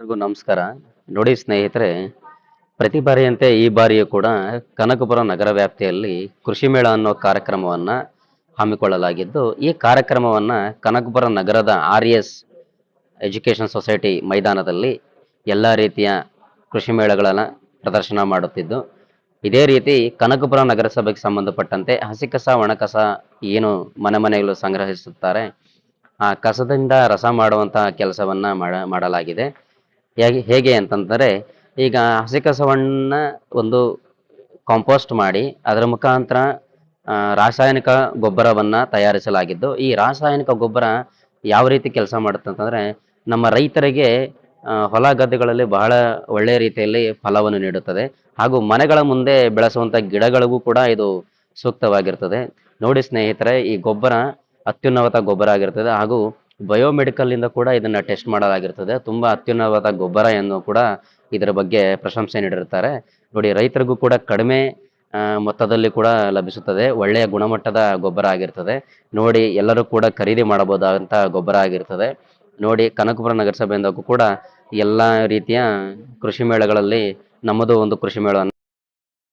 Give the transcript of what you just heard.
ಎಲ್ರಿಗೂ ನಮಸ್ಕಾರ. ನೋಡಿ ಸ್ನೇಹಿತರೆ, ಪ್ರತಿ ಬಾರಿಯಂತೆ ಈ ಬಾರಿಯೂ ಕೂಡ ಕನಕಪುರ ನಗರ ವ್ಯಾಪ್ತಿಯಲ್ಲಿ ಕೃಷಿ ಮೇಳ ಅನ್ನೋ ಕಾರ್ಯಕ್ರಮವನ್ನ ಹಮ್ಮಿಕೊಳ್ಳಲಾಗಿದ್ದು, ಈ ಕಾರ್ಯಕ್ರಮವನ್ನ ಕನಕಪುರ ನಗರದ RS ಎಜುಕೇಷನ್ ಸೊಸೈಟಿ ಮೈದಾನದಲ್ಲಿ ಎಲ್ಲ ರೀತಿಯ ಕೃಷಿ ಮೇಳಗಳನ್ನು ಪ್ರದರ್ಶನ ಮಾಡುತ್ತಿದ್ದು, ಇದೇ ರೀತಿ ಕನಕಪುರ ನಗರಸಭೆಗೆ ಸಂಬಂಧಪಟ್ಟಂತೆ ಹಸಿ ಕಸ ಒಣ ಕಸ ಏನು ಮನೆ ಮನೆಗಳು ಸಂಗ್ರಹಿಸುತ್ತಾರೆ, ಆ ಕಸದಿಂದ ರಸ ಮಾಡುವಂತಹ ಕೆಲಸವನ್ನ ಮಾಡಲಾಗಿದೆ. ಹೇಗೆ ಅಂತಂದರೆ, ಈಗ ಹಸಿ ಕಸವನ್ನ ಒಂದು ಕಾಂಪೋಸ್ಟ್ ಮಾಡಿ ಅದರ ಮುಖಾಂತರ ರಾಸಾಯನಿಕ ಗೊಬ್ಬರವನ್ನ ತಯಾರಿಸಲಾಗಿದ್ದು, ಈ ರಾಸಾಯನಿಕ ಗೊಬ್ಬರ ಯಾವ ರೀತಿ ಕೆಲಸ ಮಾಡುತ್ತೆ ಅಂತಂದ್ರೆ, ನಮ್ಮ ರೈತರಿಗೆ ಹೊಲ ಗದ್ದೆಗಳಲ್ಲಿ ಬಹಳ ಒಳ್ಳೆಯ ರೀತಿಯಲ್ಲಿ ಫಲವನ್ನು ನೀಡುತ್ತದೆ. ಹಾಗೂ ಮನೆಗಳ ಮುಂದೆ ಬೆಳೆಸುವಂತ ಗಿಡಗಳಿಗೂ ಕೂಡ ಇದು ಸೂಕ್ತವಾಗಿರ್ತದೆ. ನೋಡಿ ಸ್ನೇಹಿತರೆ, ಈ ಗೊಬ್ಬರ ಅತ್ಯುನ್ನತ ಗೊಬ್ಬರ ಆಗಿರ್ತದೆ. ಹಾಗೂ ಬಯೋಮೆಡಿಕಲ್ ಇಂದ ಕೂಡ ಇದನ್ನ ಟೆಸ್ಟ್ ಮಾಡಲಾಗಿರ್ತದೆ. ತುಂಬಾ ಅತ್ಯುನ್ನತ ಗೊಬ್ಬರ ಎಂದು ಕೂಡ ಇದರ ಬಗ್ಗೆ ಪ್ರಶಂಸೆ ನೀಡಿರುತ್ತಾರೆ. ನೋಡಿ, ರೈತರಿಗೂ ಕೂಡ ಕಡಿಮೆ ಮೊತ್ತದಲ್ಲಿ ಕೂಡ ಲಭಿಸುತ್ತದೆ. ಒಳ್ಳೆಯ ಗುಣಮಟ್ಟದ ಗೊಬ್ಬರ ಆಗಿರ್ತದೆ. ನೋಡಿ, ಎಲ್ಲರೂ ಕೂಡ ಖರೀದಿ ಮಾಡಬಹುದಾದಂಥ ಗೊಬ್ಬರ ಆಗಿರ್ತದೆ. ನೋಡಿ, ಕನಕಪುರ ನಗರಸಭೆಯಿಂದ ಕೂಡ ಎಲ್ಲ ರೀತಿಯ ಕೃಷಿ ಮೇಳಗಳಲ್ಲಿ ನಮ್ಮದು ಒಂದು ಕೃಷಿ ಮೇಳವನ್ನು